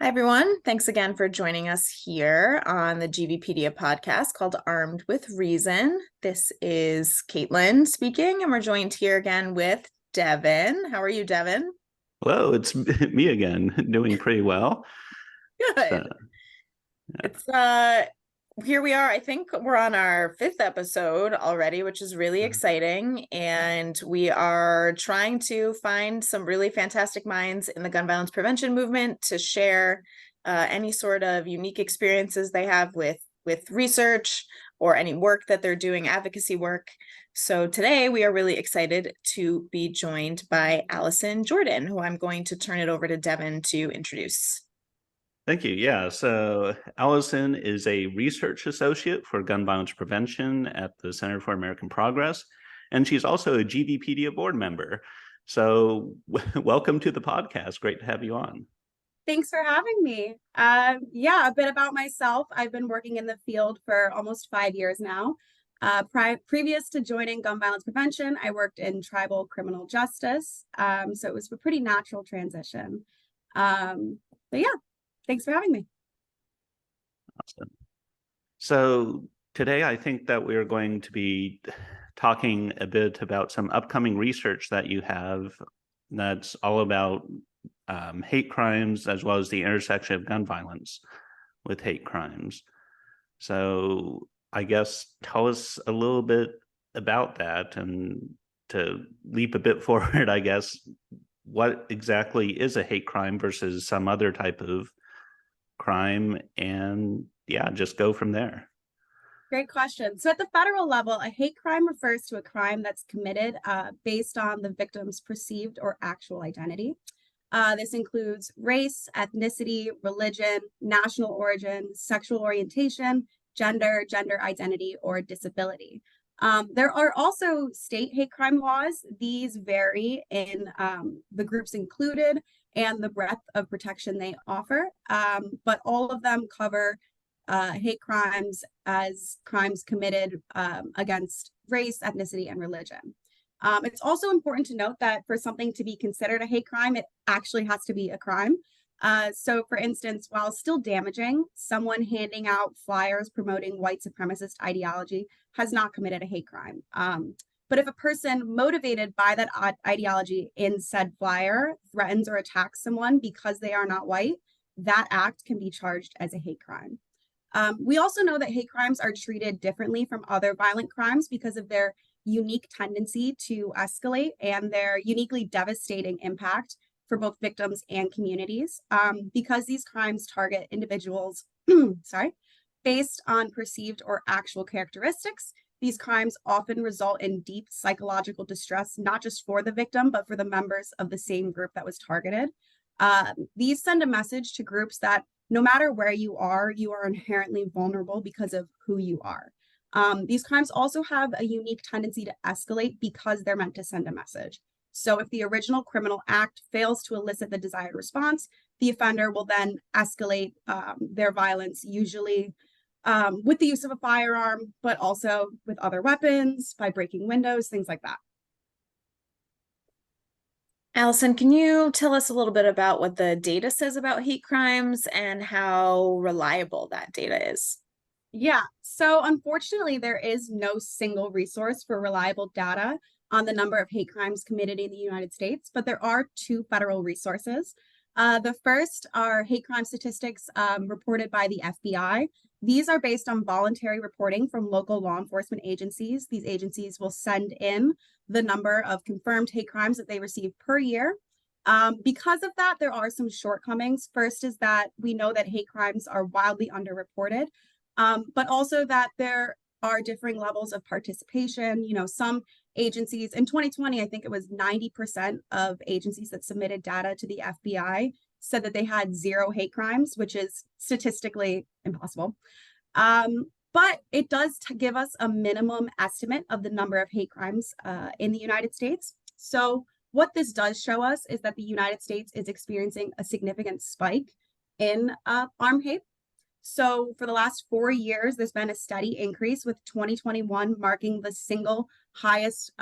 Hi, everyone. Thanks again for joining us here on the GVpedia podcast called Armed with Reason. This is Caitlin speaking, and we're joined here again with Devin. How are you, Devin? Hello, it's me again, doing pretty well. Good. So, It's here we are. I think we're on our fifth episode already, which is really exciting. And we are trying to find some really fantastic minds in the gun violence prevention movement to share any sort of unique experiences they have with research or any work that they're doing, advocacy work. So today we are really excited to be joined by Allison Jordan, who I'm going to turn it over to Devin to introduce. Thank you. Yeah, so Allison is a research associate for gun violence prevention at the Center for American Progress, and she's also a GVpedia board member. So welcome to the podcast. Great to have you on. Thanks for having me. A bit about myself. I've been working in the field for almost 5 years now. Previous to joining gun violence prevention, I worked in tribal criminal justice. So it was a pretty natural transition. Thanks for having me. Awesome. So today I think that we're going to be talking a bit about some upcoming research that you have that's all about hate crimes, as well as the intersection of gun violence with hate crimes. So I guess tell us a little bit about that, and to leap a bit forward, I guess, what exactly is a hate crime versus some other type of crime, and just go from there. Great question. So at the federal level, a hate crime refers to a crime that's committed based on the victim's perceived or actual identity. This includes race, ethnicity, religion, national origin, sexual orientation, gender identity, or disability. There are also state hate crime laws. These vary in the groups included and the breadth of protection they offer, but all of them cover hate crimes as crimes committed against race, ethnicity, and religion. It's also important to note that for something to be considered a hate crime, it actually has to be a crime. So, for instance, while still damaging, someone handing out flyers promoting white supremacist ideology has not committed a hate crime. But if a person motivated by that ideology in said flyer threatens or attacks someone because they are not white, that act can be charged as a hate crime. We also know that hate crimes are treated differently from other violent crimes because of their unique tendency to escalate and their uniquely devastating impact for both victims and communities, because these crimes target individuals based on perceived or actual characteristics. These crimes often result in deep psychological distress, not just for the victim, but for the members of the same group that was targeted. These send a message to groups that no matter where you are inherently vulnerable because of who you are. These crimes also have a unique tendency to escalate because they're meant to send a message. So if the original criminal act fails to elicit the desired response, the offender will then escalate their violence, usually with the use of a firearm, but also with other weapons, by breaking windows, things like that. Allison, can you tell us a little bit about what the data says about hate crimes and how reliable that data is? Yeah, so unfortunately, there is no single resource for reliable data on the number of hate crimes committed in the United States, but there are two federal resources. The first are hate crime statistics reported by the FBI. These are based on voluntary reporting from local law enforcement agencies. These agencies will send in the number of confirmed hate crimes that they receive per year. Because of that, there are some shortcomings. First is that we know that hate crimes are wildly underreported, but also that there are differing levels of participation. Some agencies in 2020, I think it was 90% of agencies that submitted data to the FBI said that they had zero hate crimes, which is statistically impossible. But it does give us a minimum estimate of the number of hate crimes in the United States. So what this does show us is that the United States is experiencing a significant spike in armed hate. So for the last 4 years, there's been a steady increase, with 2021 marking the single highest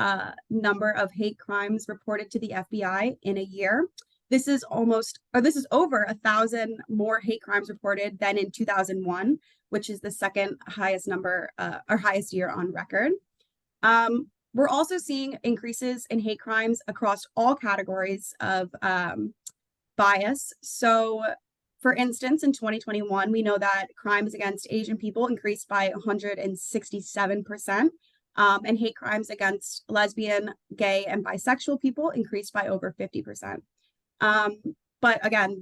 number of hate crimes reported to the FBI in a year. This is over 1,000 more hate crimes reported than in 2001, which is the second highest number or highest year on record. We're also seeing increases in hate crimes across all categories of bias. So, for instance, in 2021, we know that crimes against Asian people increased by 167%, and hate crimes against lesbian, gay, and bisexual people increased by over 50%. But again,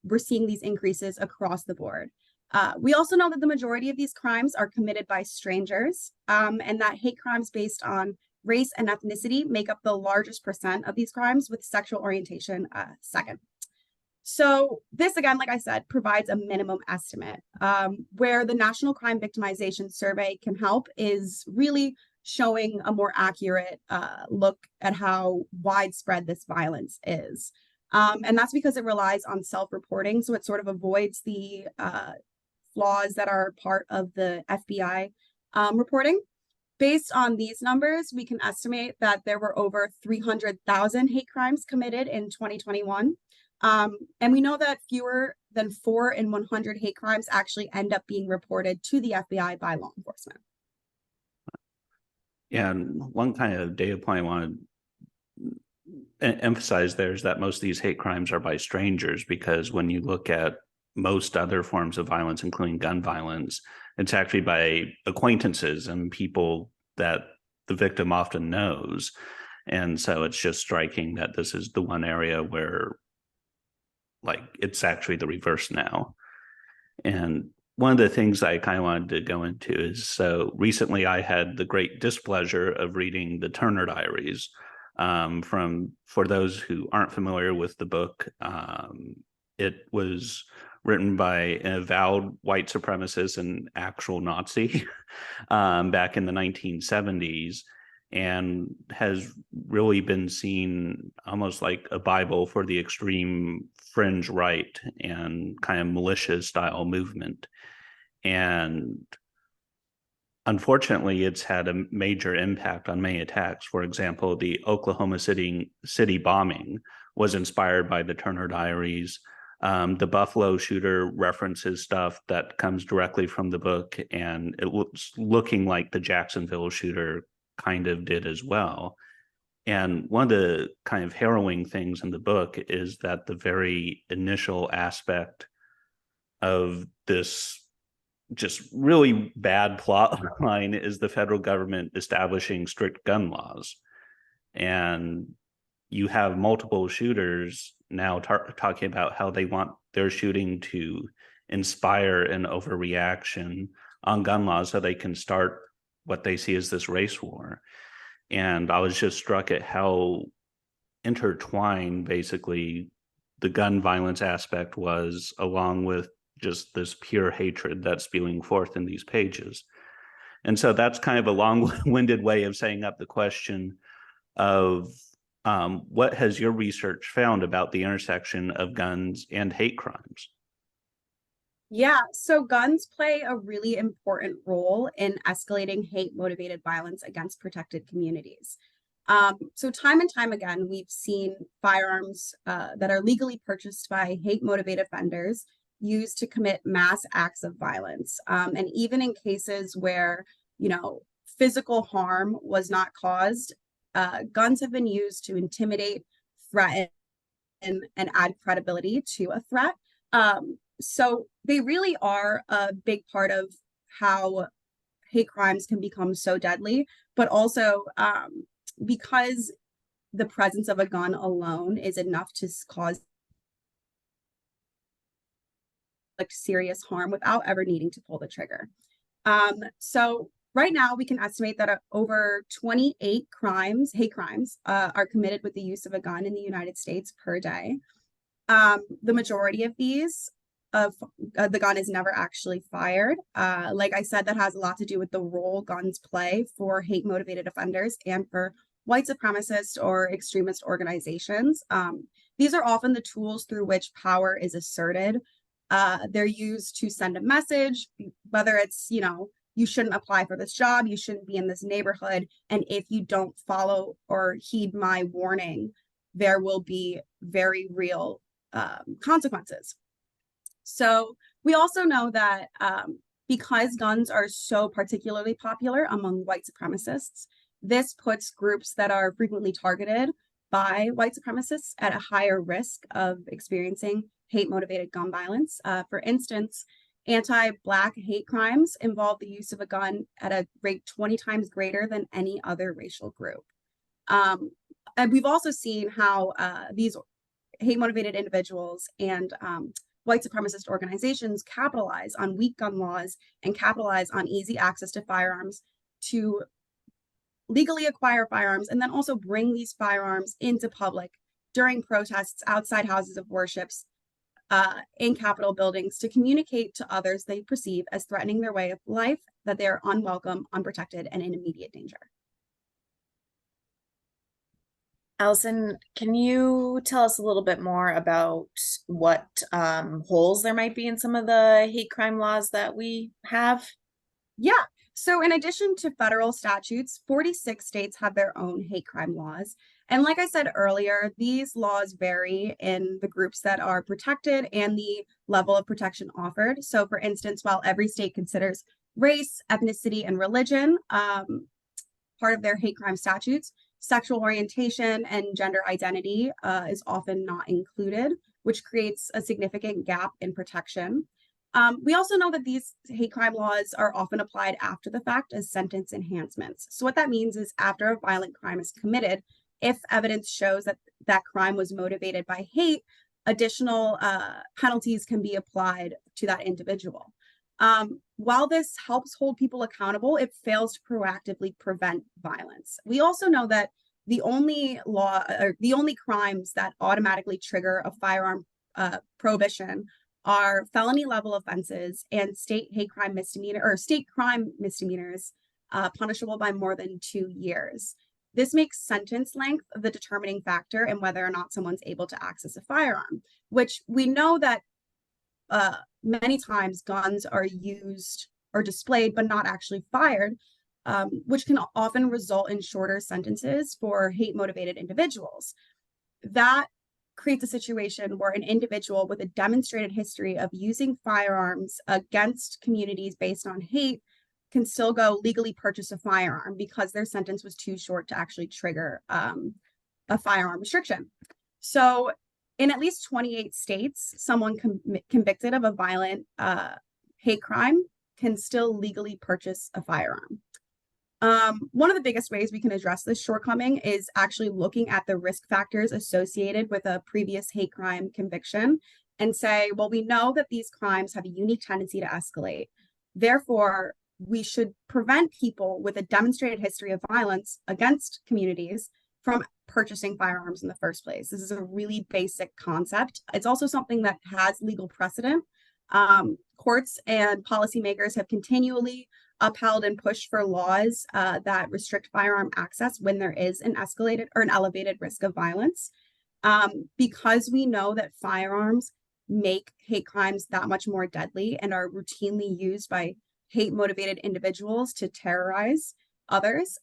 we're seeing these increases across the board. We also know that the majority of these crimes are committed by strangers, and that hate crimes based on race and ethnicity make up the largest percent of these crimes, with sexual orientation second. So this, again, like I said, provides a minimum estimate. Where the National Crime Victimization Survey can help is really showing a more accurate look at how widespread this violence is. And that's because it relies on self-reporting, so it sort of avoids the flaws that are part of the FBI reporting. Based on these numbers, we can estimate that there were over 300,000 hate crimes committed in 2021. And we know that fewer than 4 in 100 hate crimes actually end up being reported to the FBI by law enforcement. Yeah, and one kind of data point I want to emphasize there is that most of these hate crimes are by strangers, because when you look at most other forms of violence, including gun violence, it's actually by acquaintances and people that the victim often knows. And so it's just striking that this is the one area where, like, it's actually the reverse now. And one of the things I kind of wanted to go into is, so recently I had the great displeasure of reading the Turner Diaries. For those who aren't familiar with the book, it was written by an avowed white supremacist and actual Nazi back in the 1970s, and has really been seen almost like a Bible for the extreme fringe right and kind of militia style movement. And unfortunately, it's had a major impact on many attacks. For example, the Oklahoma City bombing was inspired by the Turner Diaries. The Buffalo shooter references stuff that comes directly from the book, and it looks looking like the Jacksonville shooter kind of did as well. And one of the kind of harrowing things in the book is that the very initial aspect of this just really bad plot line is the federal government establishing strict gun laws. And you have multiple shooters now talking about how they want their shooting to inspire an overreaction on gun laws so they can start what they see as this race war. And I was just struck at how intertwined basically the gun violence aspect was, along with just this pure hatred that's spewing forth in these pages. And so that's kind of a long-winded way of saying up the question of what has your research found about the intersection of guns and hate crimes? Yeah, so guns play a really important role in escalating hate-motivated violence against protected communities. So time and time again, we've seen firearms that are legally purchased by hate-motivated offenders used to commit mass acts of violence. And even in cases where, physical harm was not caused, guns have been used to intimidate, threaten, and add credibility to a threat. So they really are a big part of how hate crimes can become so deadly, but also because the presence of a gun alone is enough to cause serious harm without ever needing to pull the trigger. So right now we can estimate that over 28 hate crimes, are committed with the use of a gun in the United States per day. The majority of these, the gun is never actually fired. Like I said, that has a lot to do with the role guns play for hate-motivated offenders and for white supremacist or extremist organizations. These are often the tools through which power is asserted. They're used to send a message, whether it's, you shouldn't apply for this job, you shouldn't be in this neighborhood, and if you don't follow or heed my warning, there will be very real consequences. So we also know that because guns are so particularly popular among white supremacists, this puts groups that are frequently targeted by white supremacists at a higher risk of experiencing hate-motivated gun violence. For instance, anti-Black hate crimes involve the use of a gun at a rate 20 times greater than any other racial group. And we've also seen how these hate-motivated individuals and white supremacist organizations capitalize on weak gun laws and capitalize on easy access to firearms to legally acquire firearms and then also bring these firearms into public during protests outside houses of worships in Capitol buildings to communicate to others they perceive as threatening their way of life that they are unwelcome, unprotected, and in immediate danger. Allison, can you tell us a little bit more about what holes there might be in some of the hate crime laws that we have? Yeah. So in addition to federal statutes, 46 states have their own hate crime laws. And like I said earlier, these laws vary in the groups that are protected and the level of protection offered. So for instance, while every state considers race, ethnicity, and religion part of their hate crime statutes, sexual orientation and gender identity is often not included, which creates a significant gap in protection. We also know that these hate crime laws are often applied after the fact as sentence enhancements. So what that means is after a violent crime is committed, if evidence shows that that crime was motivated by hate, additional penalties can be applied to that individual. While this helps hold people accountable, it fails to proactively prevent violence. We also know that the only crimes that automatically trigger a firearm prohibition are felony level offenses and state crime misdemeanors punishable by more than 2 years. This makes sentence length the determining factor in whether or not someone's able to access a firearm, which we know that many times guns are used or displayed but not actually fired, which can often result in shorter sentences for hate-motivated individuals. That creates a situation where an individual with a demonstrated history of using firearms against communities based on hate can still go legally purchase a firearm because their sentence was too short to actually trigger a firearm restriction. So in at least 28 states, someone convicted of a violent hate crime can still legally purchase a firearm. One of the biggest ways we can address this shortcoming is actually looking at the risk factors associated with a previous hate crime conviction and say, well, we know that these crimes have a unique tendency to escalate. Therefore, we should prevent people with a demonstrated history of violence against communities from purchasing firearms in the first place. This is a really basic concept. It's also something that has legal precedent. Courts and policymakers have continually upheld and pushed for laws that restrict firearm access when there is an escalated or an elevated risk of violence. Because we know that firearms make hate crimes that much more deadly and are routinely used by hate-motivated individuals to terrorize others,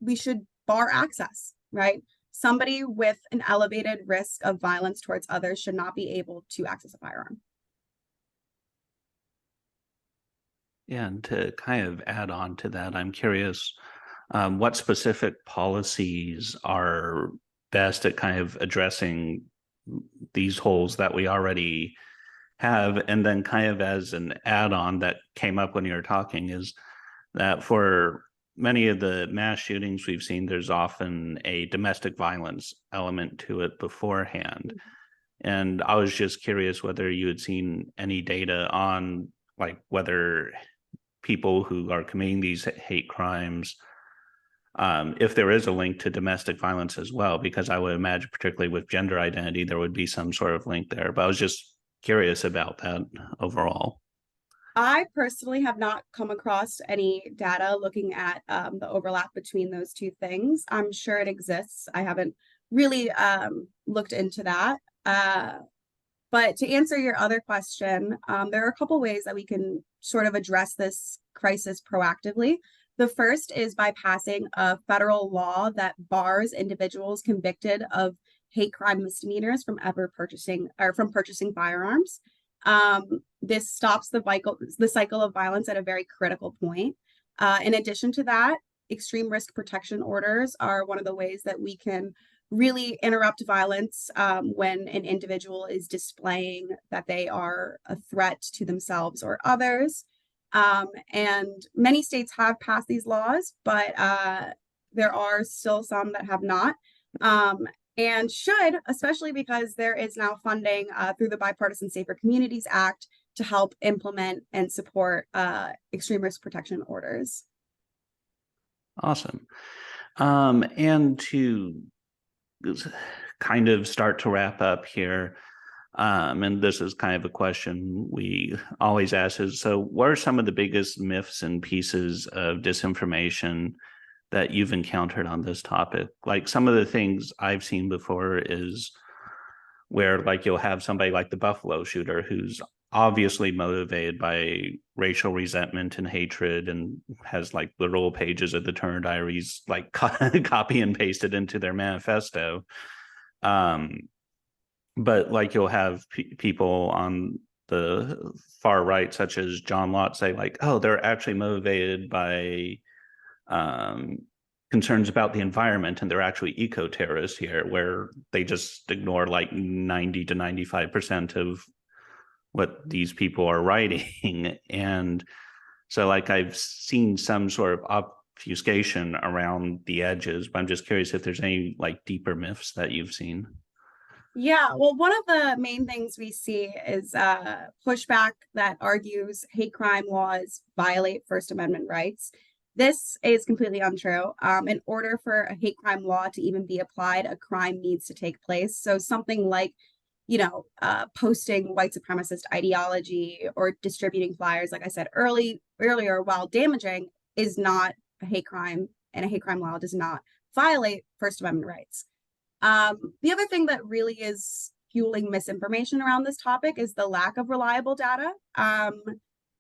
we should bar access, right? Somebody with an elevated risk of violence towards others should not be able to access a firearm. Yeah, and to kind of add on to that, I'm curious what specific policies are best at kind of addressing these holes that we already have. And then kind of as an add-on that came up when you were talking is that for many of the mass shootings we've seen, there's often a domestic violence element to it beforehand. Mm-hmm. And I was just curious whether you had seen any data on like whether people who are committing these hate crimes, if there is a link to domestic violence as well, because I would imagine particularly with gender identity, there would be some sort of link there. But I was just curious about that overall. I personally have not come across any data looking at the overlap between those two things. I'm sure it exists. I haven't really looked into that. But to answer your other question, there are a couple ways that we can sort of address this crisis proactively. The first is by passing a federal law that bars individuals convicted of hate crime misdemeanors from ever purchasing firearms. This stops the cycle of violence at a very critical point. In addition to that, extreme risk protection orders are one of the ways that we can really interrupt violence when an individual is displaying that they are a threat to themselves or others. And many states have passed these laws, but there are still some that have not. And should, especially because there is now funding through the Bipartisan Safer Communities Act to help implement and support extreme risk protection orders. Awesome. And to kind of start to wrap up here, and this is kind of a question we always ask is, so what are some of the biggest myths and pieces of disinformation that you've encountered on this topic? Like some of the things I've seen before is where like you'll have somebody like the Buffalo shooter who's obviously motivated by racial resentment and hatred and has like literal pages of the Turner Diaries like copy and pasted into their manifesto. But like you'll have people on the far right, such as John Lott, say like, oh, they're actually motivated by concerns about the environment and they're actually eco-terrorists here, where they just ignore like 90 to 95% of what these people are writing. And so like I've seen some sort of obfuscation around the edges, but I'm just curious if there's any like deeper myths that you've seen. Yeah, well, one of the main things we see is pushback that argues hate crime laws violate First Amendment rights. This is completely untrue. In order for a hate crime law to even be applied, a crime needs to take place. So something like, posting white supremacist ideology or distributing flyers, like I said earlier, while damaging, is not a hate crime, and a hate crime law does not violate First Amendment rights. The other thing that really is fueling misinformation around this topic is the lack of reliable data.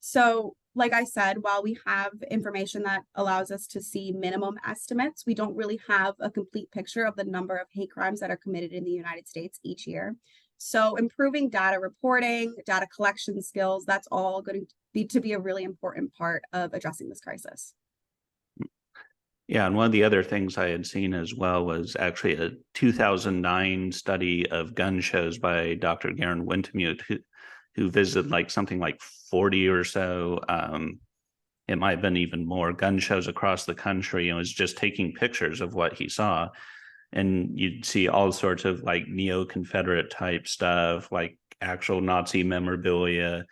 So like I said, while we have information that allows us to see minimum estimates, we don't really have a complete picture of the number of hate crimes that are committed in the United States each year. So improving data reporting, data collection skills, that's all going to be a really important part of addressing this crisis. Yeah, and one of the other things I had seen as well was actually a 2009 study of gun shows by Dr. Garen Wintemute, who visited like something like 40 or so, it might have been even more, gun shows across the country, and was just taking pictures of what he saw. And you'd see all sorts of like neo-Confederate type stuff, like actual Nazi memorabilia,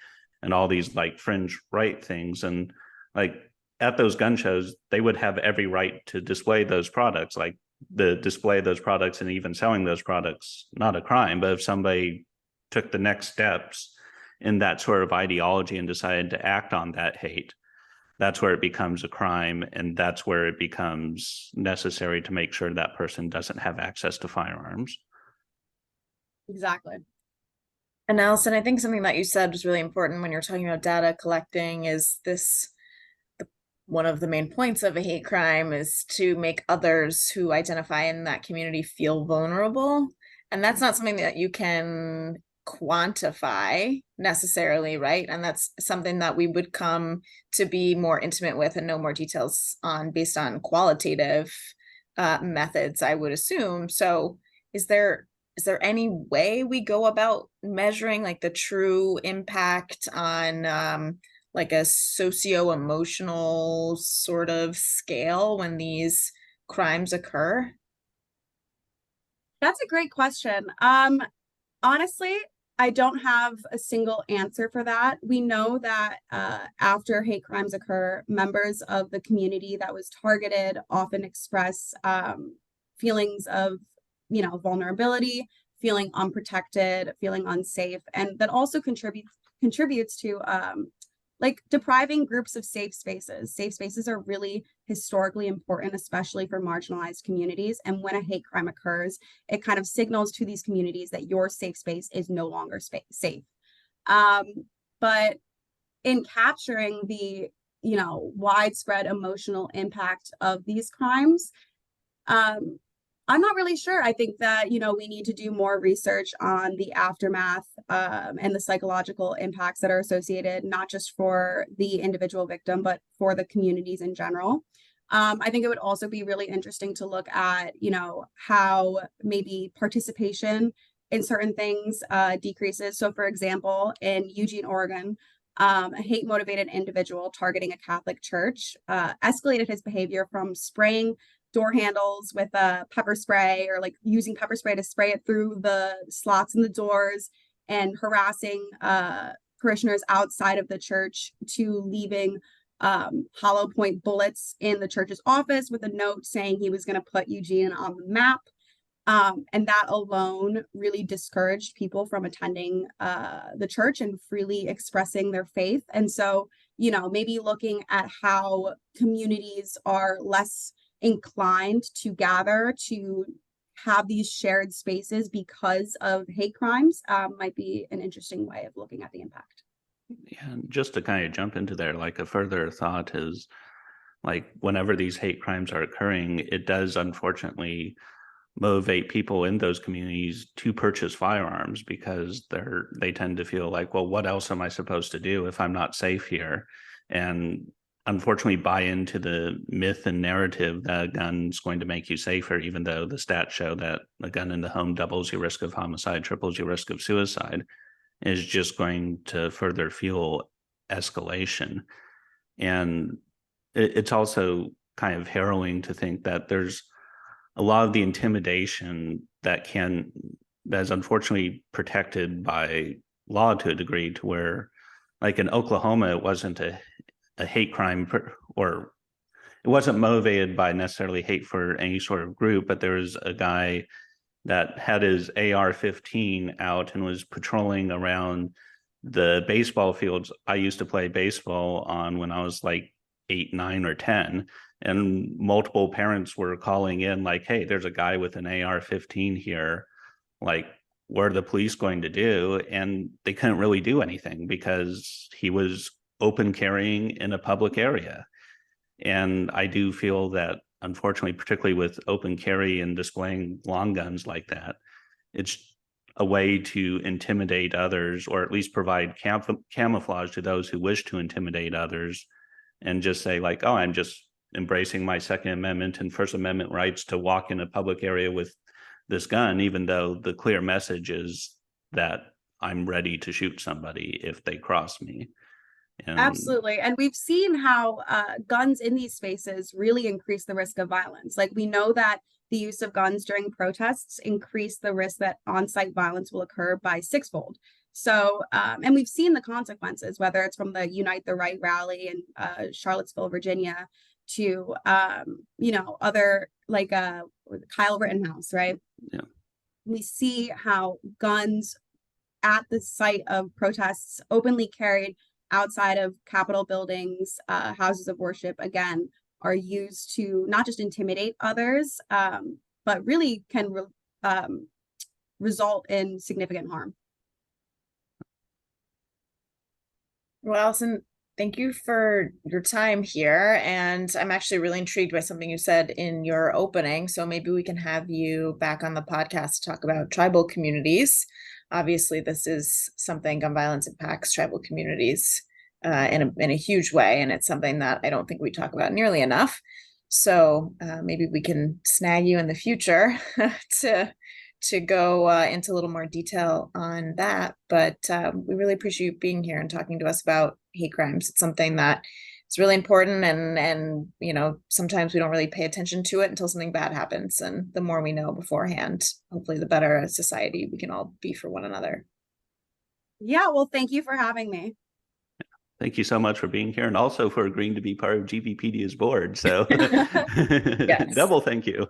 and all these like fringe right things. And like at those gun shows, they would have every right to display those products, like the display of those products and even selling those products, not a crime. But if somebody took the next steps in that sort of ideology and decided to act on that hate, that's where it becomes a crime, and that's where it becomes necessary to make sure that person doesn't have access to firearms. Exactly. And Allison, I think something that you said was really important when you're talking about data collecting is this, one of the main points of a hate crime is to make others who identify in that community feel vulnerable. And that's not something that you can quantify necessarily, right? And that's something that we would come to be more intimate with and know more details on based on qualitative methods, I would assume. So is there any way we go about measuring like the true impact on like a socio-emotional sort of scale when these crimes occur? That's a great question. Honestly, I don't have a single answer for that. We know that after hate crimes occur, members of the community that was targeted often express feelings of, vulnerability, feeling unprotected, feeling unsafe, and that also contributes to like depriving groups of safe spaces. Safe spaces are really historically important, especially for marginalized communities. And when a hate crime occurs, it kind of signals to these communities that your safe space is no longer safe. But in capturing the widespread emotional impact of these crimes. I'm not really sure. I think that, we need to do more research on the aftermath and the psychological impacts that are associated, not just for the individual victim, but for the communities in general. I think it would also be really interesting to look at, how maybe participation in certain things decreases. So, for example, in Eugene, Oregon, a hate-motivated individual targeting a Catholic church escalated his behavior from spraying door handles with pepper spray, or like using pepper spray to spray it through the slots in the doors, and harassing parishioners outside of the church, to leaving hollow point bullets in the church's office with a note saying he was going to put Eugene on the map. And that alone really discouraged people from attending the church and freely expressing their faith. And so, maybe looking at how communities are less inclined to gather, to have these shared spaces because of hate crimes might be an interesting way of looking at the impact. Yeah, and just to kind of jump into there, like a further thought is, like, whenever these hate crimes are occurring, it does unfortunately motivate people in those communities to purchase firearms, because they tend to feel like, well, what else am I supposed to do if I'm not safe here? And unfortunately buy into the myth and narrative that a gun's going to make you safer, even though the stats show that a gun in the home doubles your risk of homicide, triples your risk of suicide, is just going to further fuel escalation. And it's also kind of harrowing to think that there's a lot of the intimidation that is unfortunately protected by law to a degree, to where, like in Oklahoma, it wasn't a hate crime, or it wasn't motivated by necessarily hate for any sort of group, but there was a guy that had his AR-15 out and was patrolling around the baseball fields I used to play baseball on when I was like 8, 9, or 10. And multiple parents were calling in like, hey, there's a guy with an AR-15 here. Like, what are the police going to do? And they couldn't really do anything because he was open carrying in a public area. And I do feel that, unfortunately, particularly with open carry and displaying long guns like that, it's a way to intimidate others, or at least provide camouflage to those who wish to intimidate others, and just say like, oh, I'm just embracing my Second Amendment and First Amendment rights to walk in a public area with this gun, even though the clear message is that I'm ready to shoot somebody if they cross me. Absolutely. And we've seen how guns in these spaces really increase the risk of violence. Like, we know that the use of guns during protests increase the risk that on-site violence will occur by 6-fold. So, and we've seen the consequences, whether it's from the Unite the Right rally in Charlottesville, Virginia, to, other, like Kyle Rittenhouse, right? Yeah. We see how guns at the site of protests, openly carried outside of Capitol buildings, houses of worship, again, are used to not just intimidate others, but really can result in significant harm. Well, Allison, thank you for your time here. And I'm actually really intrigued by something you said in your opening. So maybe we can have you back on the podcast to talk about tribal communities. Obviously, this is something, gun violence impacts tribal communities in a huge way. And it's something that I don't think we talk about nearly enough. So maybe we can snag you in the future to go into a little more detail on that. But we really appreciate you being here and talking to us about hate crimes. It's something that is really important, and sometimes we don't really pay attention to it until something bad happens. And the more we know beforehand, hopefully the better a society we can all be for one another. Yeah, well, thank you for having me. Thank you so much for being here, and also for agreeing to be part of GVPD's board. So Yes. Double thank you.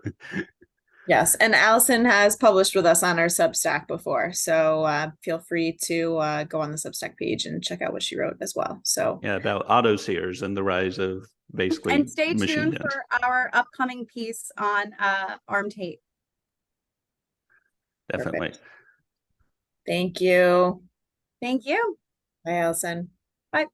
Yes, and Allison has published with us on our Substack before, so feel free to go on the Substack page and check out what she wrote as well. So yeah, about auto sears and the rise of basically and stay machine tuned guns. For our upcoming piece on armed hate. Definitely. Perfect. Thank you. Thank you. Bye, Allison. Bye.